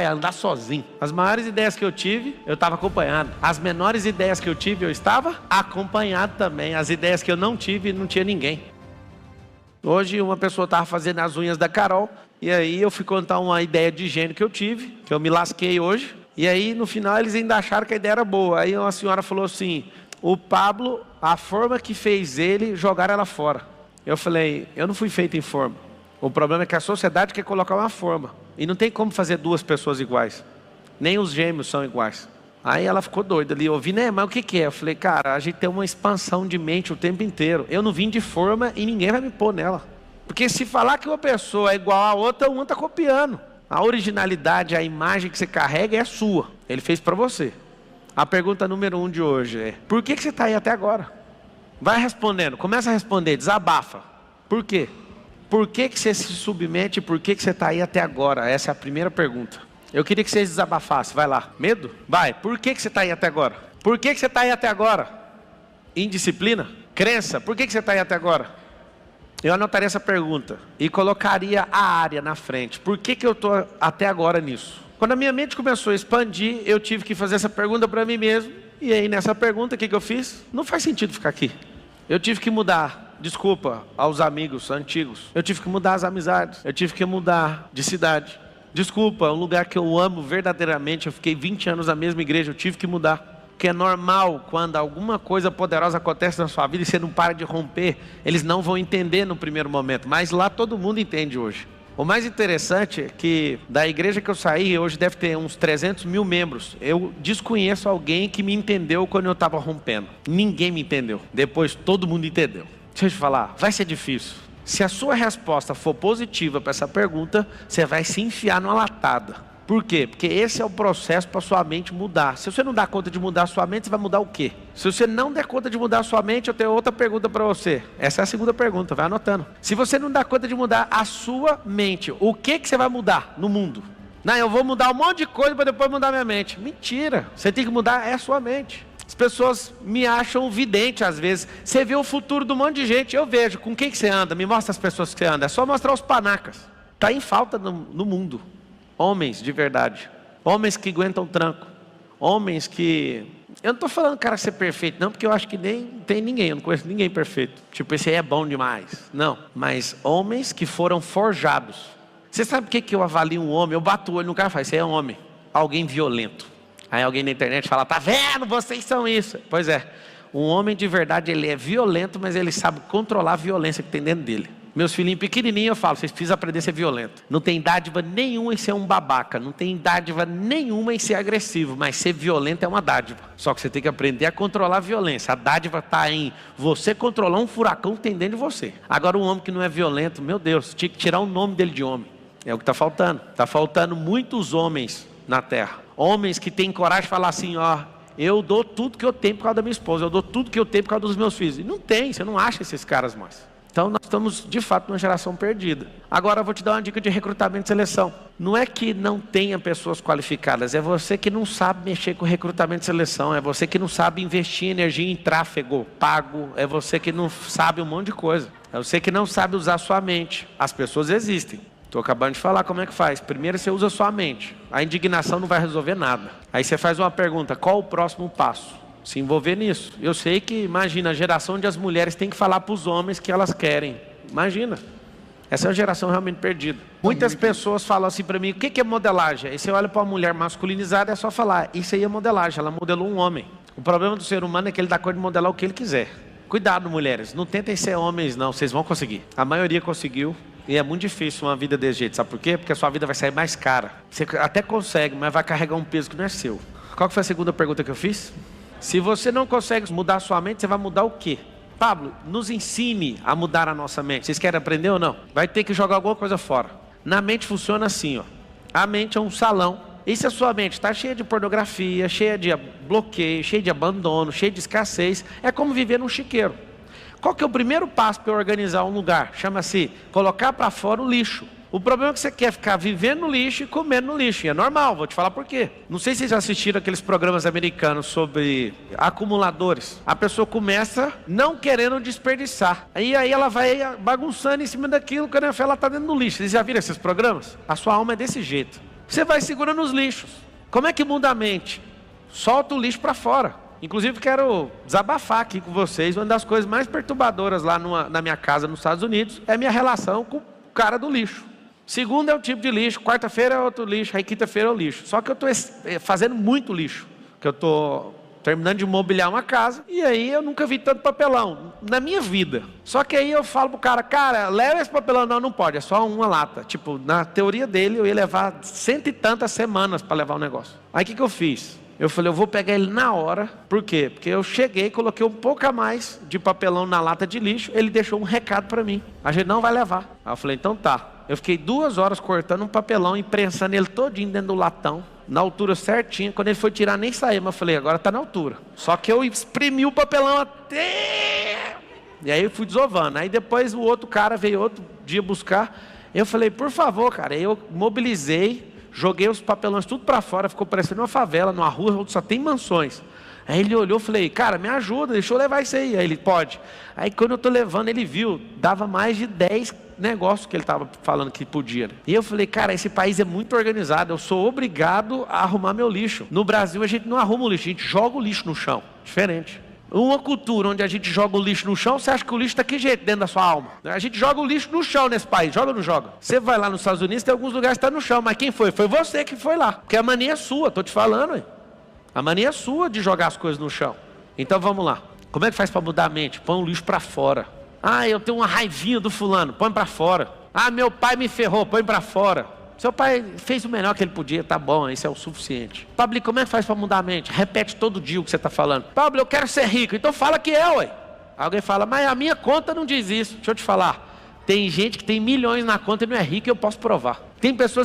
andar sozinho. As maiores ideias que eu tive, eu estava acompanhado. As menores ideias que eu tive, eu estava acompanhado também. As ideias que eu não tive, não tinha ninguém. Hoje uma pessoa estava fazendo as unhas da Carol, e aí eu fui contar uma ideia de gênio que eu tive, que eu me lasquei hoje, e aí no final eles ainda acharam que a ideia era boa. Aí uma senhora falou assim, o Pablo, a forma que fez ele, jogaram ela fora. Eu falei, eu não fui feito em forma. O problema é que a sociedade quer colocar uma forma. E não tem como fazer duas pessoas iguais. Nem os gêmeos são iguais. Aí ela ficou doida ali, ouvi, né, mas o que é? Eu falei, cara, a gente tem uma expansão de mente o tempo inteiro. Eu não vim de forma e ninguém vai me pôr nela. Porque se falar que uma pessoa é igual a outra, uma está copiando. A originalidade, a imagem que você carrega é sua. Ele fez para você. A pergunta número 1 de hoje é, por que você está aí até agora? Vai respondendo, começa a responder, desabafa. Por quê? Por que você se submete e por que você está aí até agora? Essa é a primeira pergunta. Eu queria que vocês desabafassem. Vai lá. Medo? Vai. Por que você está aí até agora? Por que você está aí até agora? Indisciplina? Crença? Por que você está aí até agora? Eu anotaria essa pergunta e colocaria a área na frente. Por que eu estou até agora nisso? Quando a minha mente começou a expandir, eu tive que fazer essa pergunta para mim mesmo. E aí nessa pergunta, o que eu fiz? Não faz sentido ficar aqui. Eu tive que mudar, desculpa, aos amigos antigos. Eu tive que mudar as amizades. Eu tive que mudar de cidade. Desculpa, um lugar que eu amo verdadeiramente. Eu fiquei 20 anos na mesma igreja, eu tive que mudar. Porque é normal, quando alguma coisa poderosa acontece na sua vida e você não para de romper, eles não vão entender no primeiro momento. Mas lá todo mundo entende hoje. O mais interessante é que da igreja que eu saí, hoje deve ter uns 300 mil membros. Eu desconheço alguém que me entendeu quando eu estava rompendo. Ninguém me entendeu. Depois todo mundo entendeu. Deixa eu te falar, vai ser difícil. Se a sua resposta for positiva para essa pergunta, você vai se enfiar numa latada. Por quê? Porque esse é o processo para sua mente mudar. Se você não dá conta de mudar a sua mente, você vai mudar o quê? Se você não der conta de mudar a sua mente, eu tenho outra pergunta para você. Essa é a segunda pergunta, vai anotando. Se você não dá conta de mudar a sua mente, o que você vai mudar no mundo? Não, eu vou mudar um monte de coisa para depois mudar minha mente. Mentira, você tem que mudar a sua mente. As pessoas me acham vidente às vezes. Você vê o futuro de um monte de gente, eu vejo. Com quem que você anda? Me mostra as pessoas que você anda. É só mostrar os panacas. Está em falta no mundo. Homens de verdade. Homens que aguentam tranco. Homens que... Eu não estou falando cara ser perfeito não, porque eu acho que nem tem ninguém. Eu não conheço ninguém perfeito. Tipo, esse aí é bom demais. Não. Mas homens que foram forjados. Você sabe por que eu avalio um homem? Eu bato o olho no cara e falo, esse aí é um homem. Alguém violento. Aí alguém na internet fala, tá vendo? Vocês são isso. Pois é. Um homem de verdade, ele é violento, mas ele sabe controlar a violência que tem dentro dele. Meus filhinhos pequenininhos, eu falo, vocês precisam aprender a ser violento. Não tem dádiva nenhuma em ser um babaca. Não tem dádiva nenhuma em ser agressivo. Mas ser violento é uma dádiva. Só que você tem que aprender a controlar a violência. A dádiva está em você controlar um furacão que tem dentro de você. Agora um homem que não é violento, meu Deus, tinha que tirar o nome dele de homem. É o que está faltando. Está faltando muitos homens na terra. Homens que têm coragem de falar assim, ó, eu dou tudo que eu tenho por causa da minha esposa. Eu dou tudo que eu tenho por causa dos meus filhos. E não tem, você não acha esses caras mais. Então nós estamos de fato numa geração perdida. Agora eu vou te dar uma dica de recrutamento e seleção. Não é que não tenha pessoas qualificadas, é você que não sabe mexer com recrutamento e seleção, é você que não sabe investir energia em tráfego pago, é você que não sabe um monte de coisa, é você que não sabe usar sua mente. As pessoas existem. Estou acabando de falar como é que faz. Primeiro você usa sua mente. A indignação não vai resolver nada. Aí você faz uma pergunta, qual o próximo passo? Se envolver nisso. Eu sei que, imagina, a geração onde as mulheres têm que falar para os homens que elas querem. Imagina. Essa é uma geração realmente perdida. Muitas pessoas falam assim para mim, o que é modelagem? Aí você olha para uma mulher masculinizada, é só falar, isso aí é modelagem, ela modelou um homem. O problema do ser humano é que ele dá conta de modelar o que ele quiser. Cuidado, mulheres, não tentem ser homens não, vocês vão conseguir. A maioria conseguiu. E é muito difícil uma vida desse jeito, sabe por quê? Porque a sua vida vai sair mais cara. Você até consegue, mas vai carregar um peso que não é seu. Qual que foi a segunda pergunta que eu fiz? Se você não consegue mudar a sua mente, você vai mudar o quê? Pablo, nos ensine a mudar a nossa mente. Vocês querem aprender ou não? Vai ter que jogar alguma coisa fora. Na mente funciona assim, ó. A mente é um salão. E se a sua mente está cheia de pornografia, cheia de bloqueio, cheia de abandono, cheia de escassez, é como viver num chiqueiro. Qual que é o primeiro passo para organizar um lugar? Chama-se colocar para fora o lixo. O problema é que você quer ficar vivendo no lixo e comendo no lixo. E é normal, vou te falar por quê. Não sei se vocês já assistiram aqueles programas americanos sobre acumuladores. A pessoa começa não querendo desperdiçar. Aí ela vai bagunçando em cima daquilo, quando ela está dentro do lixo. Vocês já viram esses programas? A sua alma é desse jeito. Você vai segurando os lixos. Como é que muda a mente? Solta o lixo para fora. Inclusive quero desabafar aqui com vocês. Uma das coisas mais perturbadoras lá na minha casa nos Estados Unidos é a minha relação com o cara do lixo. Segunda é o tipo de lixo, quarta-feira é outro lixo, aí quinta-feira é o lixo. Só que eu estou fazendo muito lixo, que eu estou terminando de mobiliar uma casa, e aí eu nunca vi tanto papelão na minha vida. Só que aí eu falo pro cara, leva esse papelão. Não pode, é só uma lata. Tipo, na teoria dele eu ia levar 100 e tantas semanas para levar o negócio. Aí o que eu fiz? Eu falei, eu vou pegar ele na hora. Por quê? Porque eu cheguei, coloquei um pouco a mais de papelão na lata de lixo, ele deixou um recado para mim: a gente não vai levar. Aí eu falei, então tá. Eu fiquei 2 horas cortando um papelão e prensando ele todinho dentro do latão, na altura certinha. Quando ele foi tirar, nem saiu, mas eu falei, agora tá na altura. Só que eu exprimi o papelão até... E aí eu fui desovando. Aí depois o outro cara veio outro dia buscar. Eu falei, por favor, cara. Aí eu mobilizei, joguei os papelões tudo para fora, ficou parecendo uma favela, numa rua onde só tem mansões. Aí ele olhou, falei, cara, me ajuda, deixa eu levar isso aí. Aí ele, pode. Aí quando eu tô levando, ele viu, dava mais de 10 negócios que ele estava falando que podia. E eu falei, cara, esse país é muito organizado, eu sou obrigado a arrumar meu lixo. No Brasil a gente não arruma o lixo, a gente joga o lixo no chão. Diferente. Uma cultura onde a gente joga o lixo no chão, você acha que o lixo está que jeito dentro da sua alma? A gente joga o lixo no chão nesse país, joga ou não joga? Você vai lá nos Estados Unidos, tem alguns lugares que está no chão, mas quem foi? Foi você que foi lá. Porque a mania é sua, estou te falando, hein? A mania é sua de jogar as coisas no chão. Então vamos lá. Como é que faz para mudar a mente? Põe o lixo para fora. Ah, eu tenho uma raivinha do fulano, põe para fora. Ah, meu pai me ferrou, põe para fora. Seu pai fez o melhor que ele podia, tá bom, isso é o suficiente. Pablo, como é que faz para mudar a mente? Repete todo dia o que você está falando. Pablo, eu quero ser rico, então fala que é, ué. Alguém fala, mas a minha conta não diz isso. Deixa eu te falar, tem gente que tem milhões na conta e não é rico, e eu posso provar. Tem pessoas